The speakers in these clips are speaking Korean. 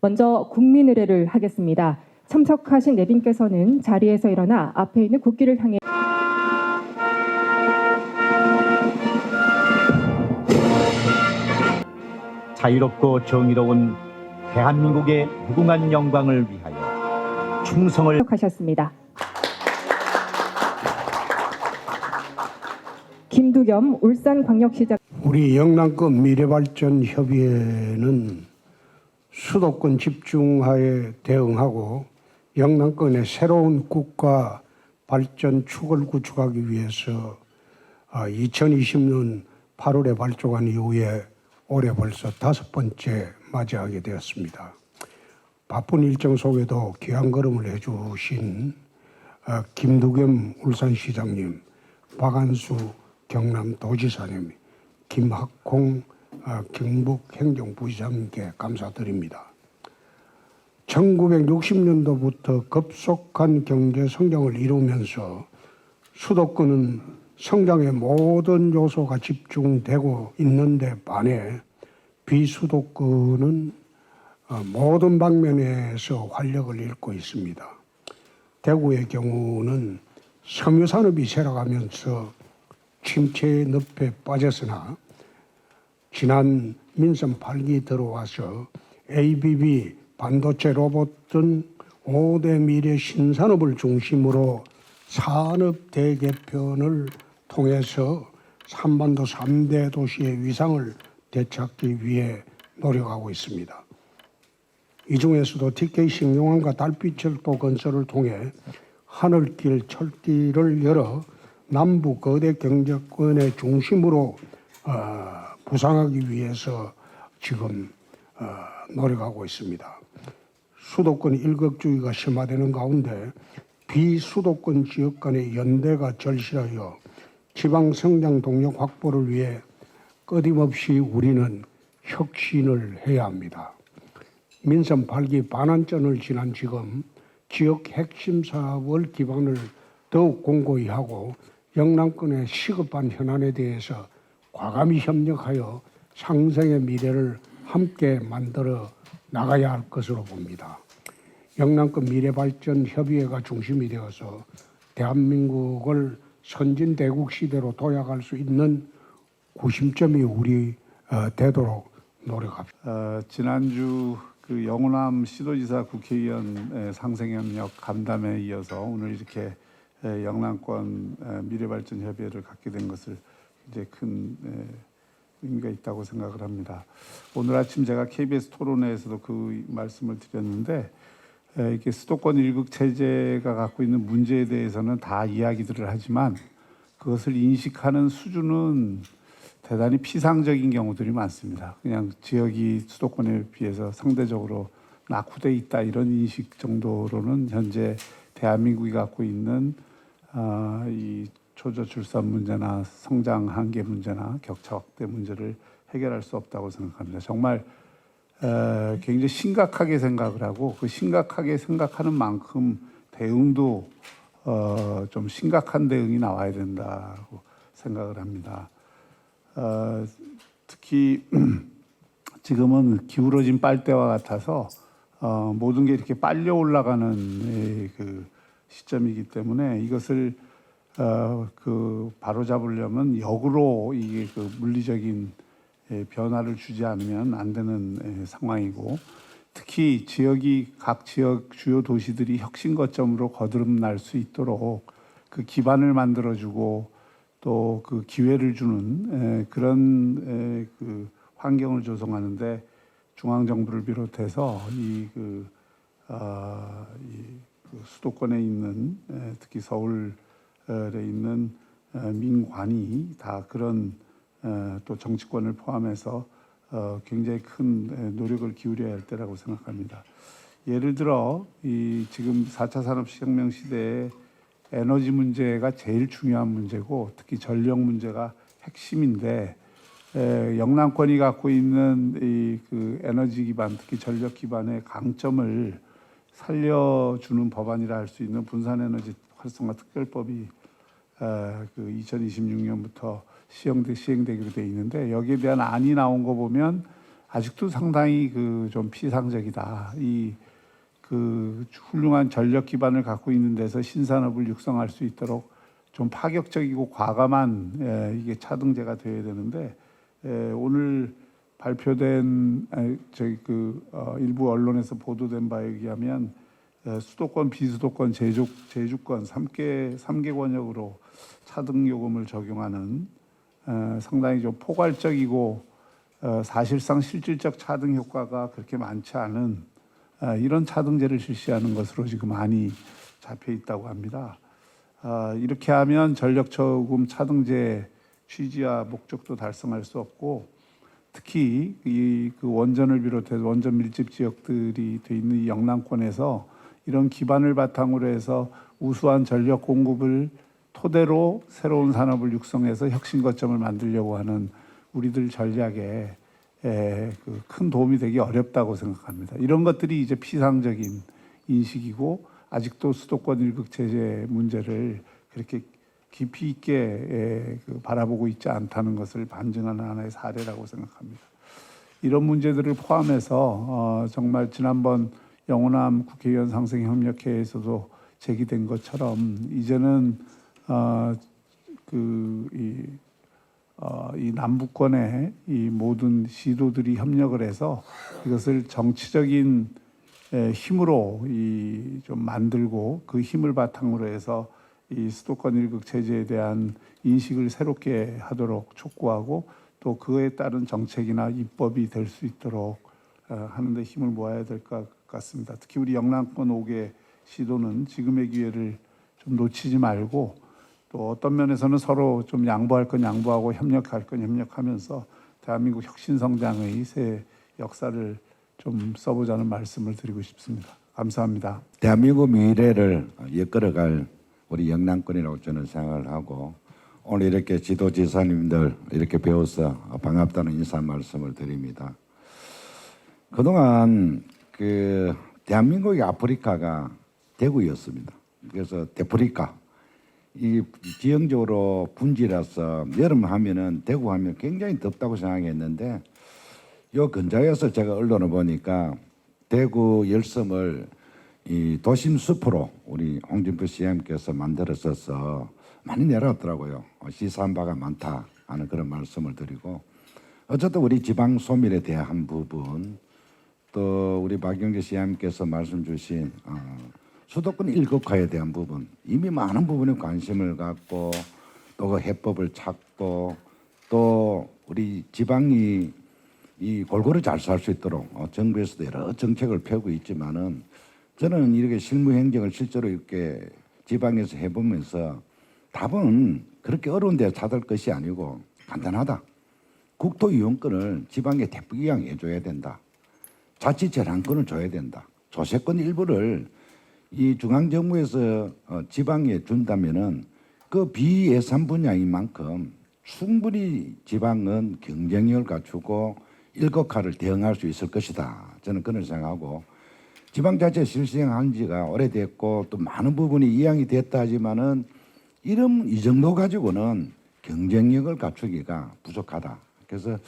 먼저 국민의례를 하겠습니다. 참석하신 내빈께서는 자리에서 일어나 앞에 있는 국기를 향해 자유롭고 정의로운 대한민국의 무궁한 영광을 위하여 충성을 하셨습니다. 김두겸 울산광역시장. 우리 영남권 미래발전협의회는 수도권 집중화에 대응하고 영남권의 새로운 국가 발전 축을 구축하기 위해서 2020년 8월에 발족한 이후에 올해 벌써 5번째 맞이하게 되었습니다. 바쁜 일정 속에도 귀한 걸음을 해주신 김두겸 울산시장님, 박한수 경남도지사님, 김학콩 경북행정부시장님께 감사드립니다. 1960년도부터 급속한 경제 성장을 이루면서 수도권은 성장의 모든 요소가 집중되고 있는데 반해 비수도권은 모든 방면에서 활력을 잃고 있습니다. 대구의 경우는 섬유산업이 쇠락하면서 침체의 늪에 빠졌으나 지난 민선 8기 들어와서 ABB, 반도체 로봇 등 5대 미래 신산업을 중심으로 산업 대개편을 통해서 한반도 3대 도시의 위상을 되찾기 위해 노력하고 있습니다. 이 중에서도 TK 신용항과 달빛철도 건설을 통해 하늘길, 철길을 열어 남부 거대 경제권의 중심으로 부상하기 위해서 지금 노력하고 있습니다. 수도권 일극주의가 심화되는 가운데 비수도권 지역 간의 연대가 절실하여 지방 성장 동력 확보를 위해 끊임없이 우리는 혁신을 해야 합니다. 민선 8기 반환전을 지난 지금 지역 핵심 사업을 기반을 더욱 공고히 하고 영남권의 시급한 현안에 대해서 과감히 협력하여 상생의 미래를 함께 만들어 나가야 할 것으로 봅니다. 영남권 미래발전협의회가 중심이 되어서 대한민국을 선진대국 시대로 도약할 수 있는 구심점이 우리 되도록 노력합니다. 지난주 그 영호남 시도지사 국회의원 상생협력 간담회에 이어서 오늘 이렇게 영남권 미래발전협의회를 갖게 된 것을 굉장히 큰 의미가 있다고 생각을 합니다. 오늘 아침 제가 KBS 토론회에서도 그 말씀을 드렸는데 이게 수도권 일극 체제가 갖고 있는 문제에 대해서는 다 이야기들을 하지만 그것을 인식하는 수준은 대단히 피상적인 경우들이 많습니다. 그냥 지역이 수도권에 비해서 상대적으로 낙후돼 있다 이런 인식 정도로는 현재 대한민국이 갖고 있는 이 초저출산 문제나 성장 한계 문제나 격차 확대 문제를 해결할 수 없다고 생각합니다. 정말 굉장히 심각하게 생각을 하고 그 심각하게 생각하는 만큼 대응도 좀 심각한 대응이 나와야 된다고 생각을 합니다. 특히 지금은 기울어진 빨대와 같아서 모든 게 이렇게 빨려 올라가는 그 시점이기 때문에 이것을 그 바로 잡으려면 역으로 이게 그 물리적인 변화를 주지 않으면 안 되는 상황이고 특히 각 지역 주요 도시들이 혁신 거점으로 거듭날 수 있도록 그 기반을 만들어주고 또 그 기회를 주는 그런 그 환경을 조성하는데 중앙 정부를 비롯해서 이 수도권에 있는 특히 서울에 있는 민관이 다 그런 또 정치권을 포함해서 굉장히 큰 노력을 기울여야 할 때라고 생각합니다. 예를 들어 이 지금 4차 산업혁명 시대에 에너지 문제가 제일 중요한 문제고 특히 전력 문제가 핵심인데 영남권이 갖고 있는 이 그 에너지 기반 특히 전력 기반의 강점을 살려주는 법안이라 할 수 있는 분산에너지 활성화 특별법이 그 2026년부터 시행되기로 돼 있는데 여기에 대한 안이 나온 거 보면 아직도 상당히 그 좀 피상적이다. 이 그 훌륭한 전력 기반을 갖고 있는 데서 신산업을 육성할 수 있도록 좀 파격적이고 과감한 이게 차등제가 돼야 되는데 오늘 발표된 일부 언론에서 보도된 바에 의하면 수도권, 비수도권, 제주권 3개 권역으로 차등 요금을 적용하는 상당히 좀 포괄적이고 사실상 실질적 차등 효과가 그렇게 많지 않은 이런 차등제를 실시하는 것으로 지금 많이 잡혀 있다고 합니다. 이렇게 하면 전력요금 차등제 취지와 목적도 달성할 수 없고 특히 그 원전을 비롯해서 원전 밀집 지역들이 돼 있는 이 영남권에서 이런 기반을 바탕으로 해서 우수한 전력 공급을 토대로 새로운 산업을 육성해서 혁신 거점을 만들려고 하는 우리들 전략에 큰 도움이 되기 어렵다고 생각합니다. 이런 것들이 이제 피상적인 인식이고 아직도 수도권 일극 체제 문제를 그렇게 깊이 있게 바라보고 있지 않다는 것을 반증하는 하나의 사례라고 생각합니다. 이런 문제들을 포함해서 정말 지난번 영호남 국회의원 상생협력회에서도 제기된 것처럼 이제는 이 남북권의 이 모든 시도들이 협력을 해서 이것을 정치적인 힘으로 좀 만들고 그 힘을 바탕으로 해서 이 수도권 일극 체제에 대한 인식을 새롭게 하도록 촉구하고 또 그에 따른 정책이나 입법이 될 수 있도록 하는 데 힘을 모아야 될 것 같습니다. 특히 우리 영남권 5개 시도는 지금의 기회를 좀 놓치지 말고 또 어떤 면에서는 서로 좀 양보할 건 양보하고 협력할 건 협력하면서 대한민국 혁신 성장의 새 역사를 좀 써보자는 말씀을 드리고 싶습니다. 감사합니다. 대한민국 미래를 이끌어갈 우리 영남권이라고 저는 생각을 하고 오늘 이렇게 지도지사님들 이렇게 배워서 반갑다는 인사 말씀을 드립니다. 그동안 대한민국의 아프리카가 대구였습니다. 그래서 대프리카 이 지형적으로 분지라서 여름 하면은 대구 하면 굉장히 덥다고 생각했는데 요 근자에서 제가 언론을 보니까 대구 열섬을 이 도심 숲으로 우리 홍준표 CM께서 만들었어서 많이 내려왔더라고요. 시사한 바가 많다 하는 그런 말씀을 드리고 어쨌든 우리 지방 소멸에 대한 부분 또 우리 박영재 CM께서 말씀 주신 수도권 일극화에 대한 부분 이미 많은 부분에 관심을 갖고 또 그 해법을 찾고 또 우리 지방이 이 골고루 잘 살 수 있도록 정부에서도 여러 정책을 펴고 있지만은 저는 이렇게 실무 행정을 실제로 이렇게 지방에서 해보면서 답은 그렇게 어려운 데 찾을 것이 아니고 간단하다. 국토 이용권을 지방에 대폭이양 해줘야 된다. 자치 재량권을 줘야 된다. 조세권 일부를 이 중앙정부에서 지방에 준다면은 그 비예산 분야인 만큼 충분히 지방은 경쟁력을 갖추고 일극화를 대응할 수 있을 것이다. 저는 그런 생각하고 지방자치 실시한 지가 오래됐고 또 많은 부분이 이양이 됐다 하지만은 이 정도 가지고는 경쟁력을 갖추기가 부족하다. 그래서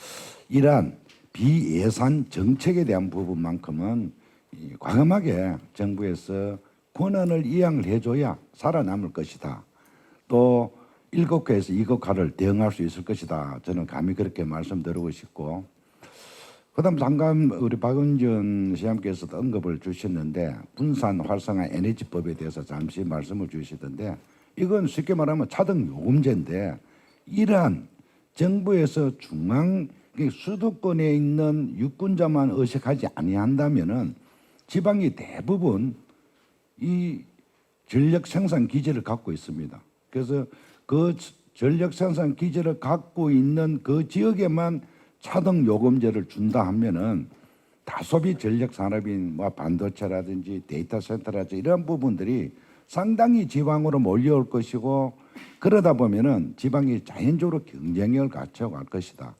이러한 비예산 정책에 대한 부분만큼은 과감하게 정부에서 권한을 이양을 해줘야 살아남을 것이다. 또 일극화에서 이극화를 대응할 수 있을 것이다. 저는 감히 그렇게 말씀드리고 싶고 그다음 잠깐 우리 박은전 시장께서도 언급을 주셨는데 분산 활성화 에너지법에 대해서 잠시 말씀을 주시던데 이건 쉽게 말하면 차등 요금제인데 이러한 정부에서 중앙 수도권에 있는 유권자만 의식하지 아니한다면은 지방이 대부분 이 전력 생산 기지를 갖고 있습니다. 그래서 그 전력 생산 기지를 갖고 있는 그 지역에만 차등 요금제를 준다 하면은 다소비 전력 산업인 반도체라든지 데이터 센터라든지 이런 부분들이 상당히 지방으로 몰려올 것이고 그러다 보면은 지방이 자연적으로 경쟁력을 갖춰갈 것이다.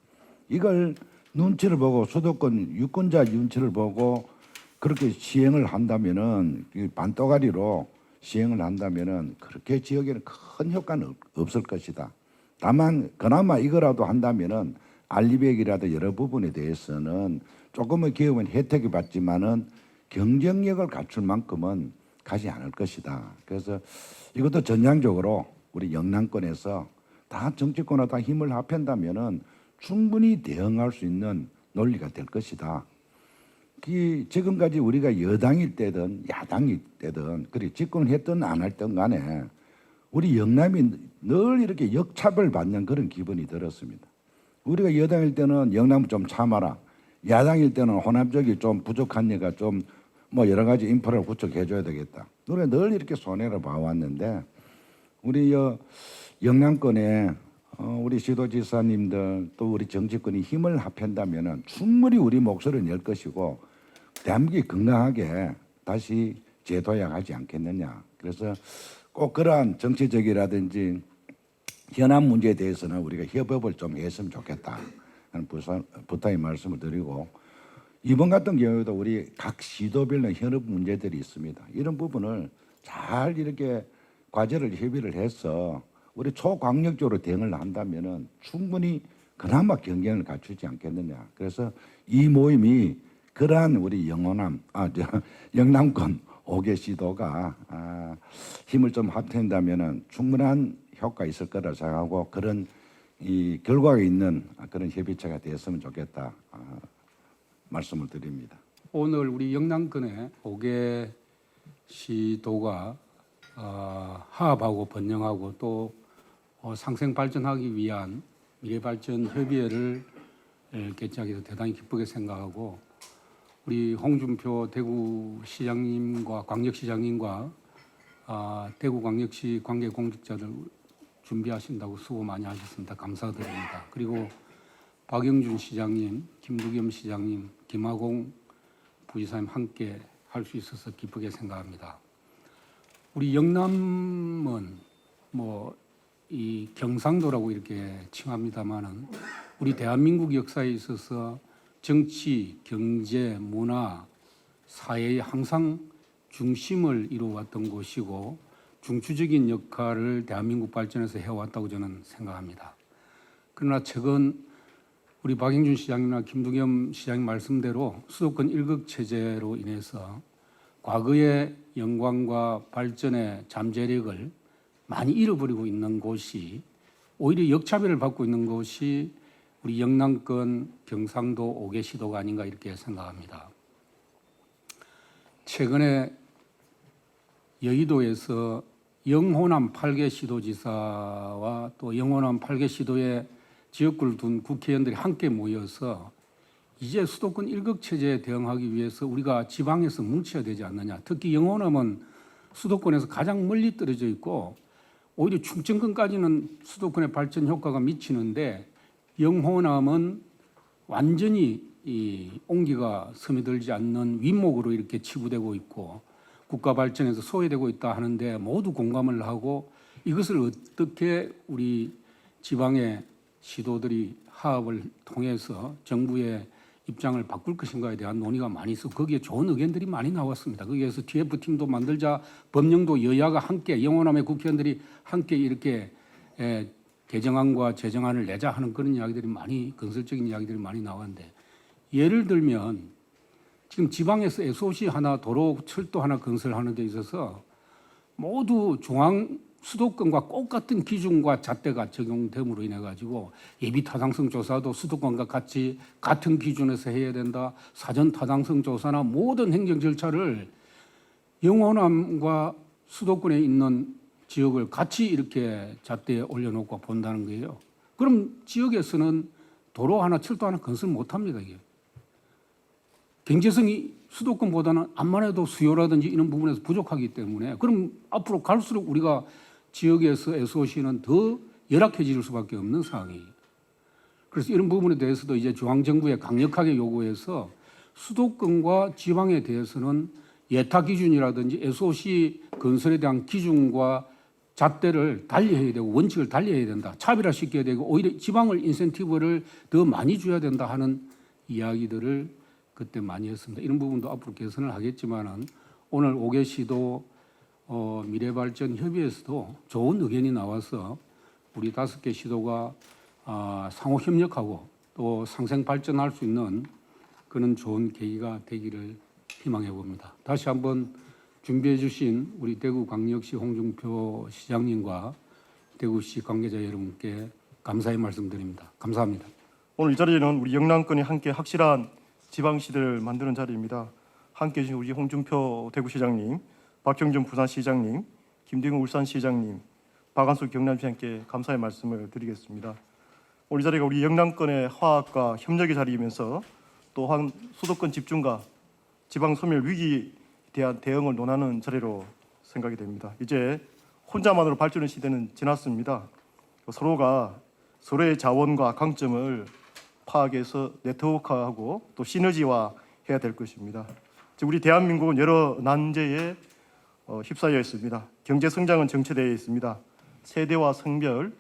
이걸 눈치를 보고 수도권 유권자 눈치를 보고 그렇게 시행을 한다면은 반도가리로 시행을 한다면은 그렇게 지역에는 큰 효과는 없을 것이다. 다만 그나마 이거라도 한다면은 알리백이라든 여러 부분에 대해서는 조금의 기업은 혜택이 받지만은 경쟁력을 갖출 만큼은 가지 않을 것이다. 그래서 이것도 전향적으로 우리 영남권에서 다 정치권과 다 힘을 합한다면은 충분히 대응할 수 있는 논리가 될 것이다. 지금까지 우리가 여당일 때든 야당일 때든 그리 집권을 했든 안 했든 간에 우리 영남이 늘 이렇게 역차별 받는 그런 기분이 들었습니다. 우리가 여당일 때는 영남 좀 참아라. 야당일 때는 호남 쪽이 좀 부족하니까 좀 뭐 여러 가지 인프라를 구축해줘야 되겠다. 우리가 늘 이렇게 손해를 봐왔는데 우리 영남권에 우리 시도지사님들 또 우리 정치권이 힘을 합한다면은 충분히 우리 목소리를 낼 것이고 대한민국이 건강하게 다시 재도약하지 않겠느냐. 그래서 꼭 그러한 정치적이라든지 현안 문제에 대해서는 우리가 협업을 좀 했으면 좋겠다 하는 부탁의 말씀을 드리고 이번 같은 경우에도 우리 각 시도별로 현업 문제들이 있습니다. 이런 부분을 잘 이렇게 과제를 협의를 해서 우리 초광역적으로 대응을 한다면은 충분히 그나마 경쟁을 갖추지 않겠느냐. 그래서 이 모임이 그러한 우리 영남권 5개 시도가 힘을 좀 합친다면은 충분한 효과 있을 거라 생각하고 그런 이 결과가 있는 그런 협의체가 됐으면 좋겠다 말씀을 드립니다. 오늘 우리 영남권의 5개 시도가 화합하고 번영하고 또 상생 발전하기 위한 미래발전 협의회를 개최하게 돼서 대단히 기쁘게 생각하고 우리 홍준표 대구시장님과 광역시장님과 대구광역시 관계공직자들 준비하신다고 수고 많이 하셨습니다. 감사드립니다. 그리고 박영준 시장님, 김두겸 시장님, 김하공 부지사님 함께 할 수 있어서 기쁘게 생각합니다. 우리 영남은 이 경상도라고 이렇게 칭합니다마는 우리 대한민국 역사에 있어서 정치, 경제, 문화, 사회의 항상 중심을 이루어왔던 곳이고 중추적인 역할을 대한민국 발전에서 해왔다고 저는 생각합니다. 그러나 최근 우리 박영준 시장님이나 김두겸 시장님 말씀대로 수도권 일극 체제로 인해서 과거의 영광과 발전의 잠재력을 많이 잃어버리고 있는 곳이 오히려 역차별을 받고 있는 곳이 우리 영남권 경상도 5개 시도가 아닌가 이렇게 생각합니다. 최근에 여의도에서 영호남 8개 시도지사와 또 영호남 8개 시도의 지역구를 둔 국회의원들이 함께 모여서 이제 수도권 일극 체제에 대응하기 위해서 우리가 지방에서 뭉쳐야 되지 않느냐. 특히 영호남은 수도권에서 가장 멀리 떨어져 있고 오히려 충청권까지는 수도권의 발전 효과가 미치는데 영호남은 완전히 이 온기가 스며들지 않는 윗목으로 이렇게 치부되고 있고 국가 발전에서 소외되고 있다 하는데 모두 공감을 하고 이것을 어떻게 우리 지방의 시도들이 화합을 통해서 정부의 입장을 바꿀 것인가에 대한 논의가 많이 있어 거기에 좋은 의견들이 많이 나왔습니다. 거기에서 TF팀도 만들자 법령도 여야가 함께 영호남의 국회의원들이 함께 이렇게 개정안과 제정안을 내자 하는 그런 이야기들이 많이 건설적인 이야기들이 많이 나왔는데 예를 들면 지금 지방에서 SOC 하나 도로 철도 하나 건설하는 데 있어서 모두 중앙 수도권과 똑같은 기준과 잣대가 적용됨으로 인해 가지고 예비 타당성 조사도 수도권과 같이 같은 기준에서 해야 된다. 사전 타당성 조사나 모든 행정 절차를 영호남과 수도권에 있는 지역을 같이 이렇게 잣대에 올려놓고 본다는 거예요. 그럼 지역에서는 도로 하나 철도 하나 건설 못합니다. 이게 경제성이 수도권보다는 암만 해도 수요라든지 이런 부분에서 부족하기 때문에 그럼 앞으로 갈수록 우리가 지역에서 SOC는 더 열악해질 수밖에 없는 상황이에요. 그래서 이런 부분에 대해서도 이제 중앙정부에 강력하게 요구해서 수도권과 지방에 대해서는 예타 기준이라든지 SOC 건설에 대한 기준과 잣대를 달리해야 되고 원칙을 달리해야 된다. 차별화시켜야 되고 오히려 지방을 인센티브를 더 많이 줘야 된다 하는 이야기들을 그때 많이 했습니다. 이런 부분도 앞으로 개선을 하겠지만은 오늘 5개 시도 미래발전 협의회에서도 좋은 의견이 나와서 우리 5개 시도가 상호 협력하고 또 상생 발전할 수 있는 그런 좋은 계기가 되기를 희망해 봅니다. 다시 한번 준비해 주신 우리 대구광역시 홍준표 시장님과 대구시 관계자 여러분께 감사의 말씀드립니다. 감사합니다. 오늘 이 자리는 우리 영남권이 함께 확실한 지방시대를 만드는 자리입니다. 함께 해주신 우리 홍준표 대구시장님, 박형준 부산시장님, 김대중 울산시장님, 박한수 경남시장님께 감사의 말씀을 드리겠습니다. 오늘 이 자리가 우리 영남권의 화합과 협력의 자리이면서 또한 수도권 집중과 지방 소멸 위기에 대한 대응을 논하는 자리로 생각이 됩니다. 이제 혼자만으로 발전의 시대는 지났습니다. 서로가 서로의 자원과 강점을 파악해서 네트워크하고 또 시너지화 해야 될 것입니다. 우리 대한민국은 여러 난제에 휩싸여 있습니다. 경제 성장은 정체되어 있습니다. 세대와 성별,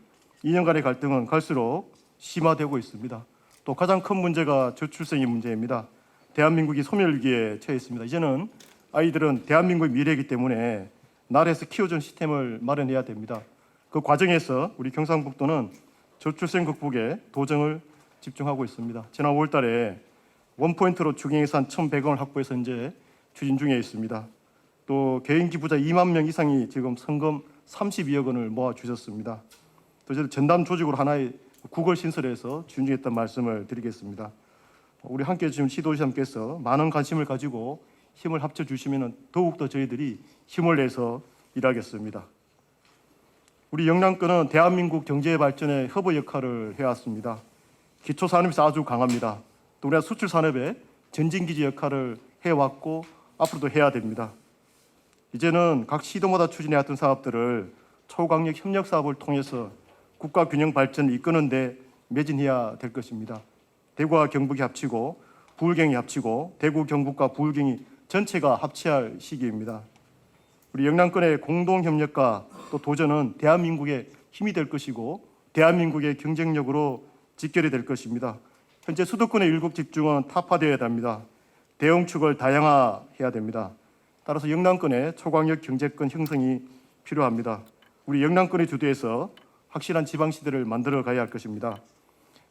이념 간의 갈등은 갈수록 심화되고 있습니다. 또 가장 큰 문제가 저출생의 문제입니다. 대한민국이 소멸 위기에 처해 있습니다. 이제는 아이들은 대한민국의 미래이기 때문에 나라에서 키워준 시스템을 마련해야 됩니다. 그 과정에서 우리 경상북도는 저출생 극복에 도정을 집중하고 있습니다. 지난 5월 달에 원포인트로 주경예산 1,100원을 확보해서 현재 추진 중에 있습니다. 또 개인 기부자 2만 명 이상이 지금 성금 32억 원을 모아 주셨습니다. 또 이제 전담 조직으로 하나의 국을 신설해서 준비했던 말씀을 드리겠습니다. 우리 함께 지금 시도지사님께서 많은 관심을 가지고 힘을 합쳐 주시면 더욱더 저희들이 힘을 내서 일하겠습니다. 우리 영남권은 대한민국 경제 발전의 허브 역할을 해왔습니다. 기초 산업에서 아주 강합니다. 또 우리가 수출 산업의 전진기지 역할을 해왔고 앞으로도 해야 됩니다. 이제는 각 시도마다 추진해왔던 사업들을 초강력 협력 사업을 통해서 국가 균형 발전을 이끄는 데 매진해야 될 것입니다. 대구와 경북이 합치고 부울경이 합치고 대구, 경북과 부울경이 전체가 합치할 시기입니다. 우리 영남권의 공동 협력과 또 도전은 대한민국의 힘이 될 것이고 대한민국의 경쟁력으로 직결이 될 것입니다. 현재 수도권의 일국 집중은 타파되어야 합니다. 대응축을 다양화해야 됩니다. 따라서 영남권의 초강력 경제권 형성이 필요합니다. 우리 영남권의 주도에서 확실한 지방시대를 만들어 가야 할 것입니다.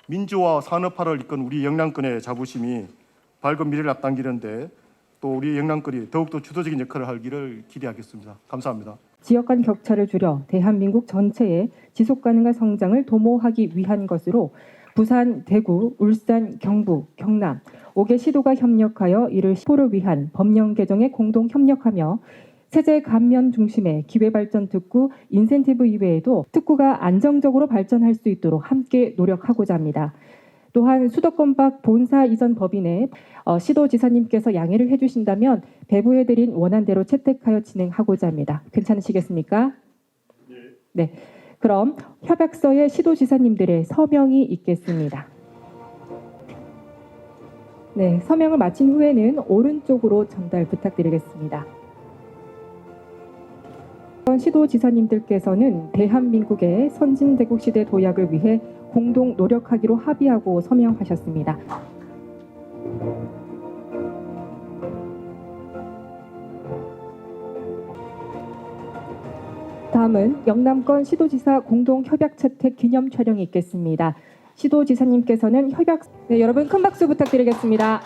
민주화 산업화를 이끈 우리 영남권의 자부심이 밝은 미래를 앞당기는데 또 우리 영남권이 더욱더 주도적인 역할을 하기를 기대하겠습니다. 감사합니다. 지역 간 격차를 줄여 대한민국 전체의 지속 가능한 성장을 도모하기 위한 것으로 부산, 대구, 울산, 경북, 경남 5개 시도가 협력하여 이를 시도를 위한 법령 개정에 공동 협력하며 세제 감면 중심의 기회발전 특구 인센티브 이외에도 특구가 안정적으로 발전할 수 있도록 함께 노력하고자 합니다. 또한 수도권 밖 본사 이전 법인에 시도지사님께서 양해를 해주신다면 배부해드린 원안대로 채택하여 진행하고자 합니다. 괜찮으시겠습니까? 네. 그럼 협약서에 시도지사님들의 서명이 있겠습니다. 네, 서명을 마친 후에는 오른쪽으로 전달 부탁드리겠습니다. 시도지사님들께서는 대한민국의 선진대국시대 도약을 위해 공동 노력하기로 합의하고 서명하셨습니다. 다음은 영남권 시도지사 공동협약 채택 기념 촬영이 있겠습니다. 시도지사님께서는 협약... 네, 여러분 큰 박수 부탁드리겠습니다.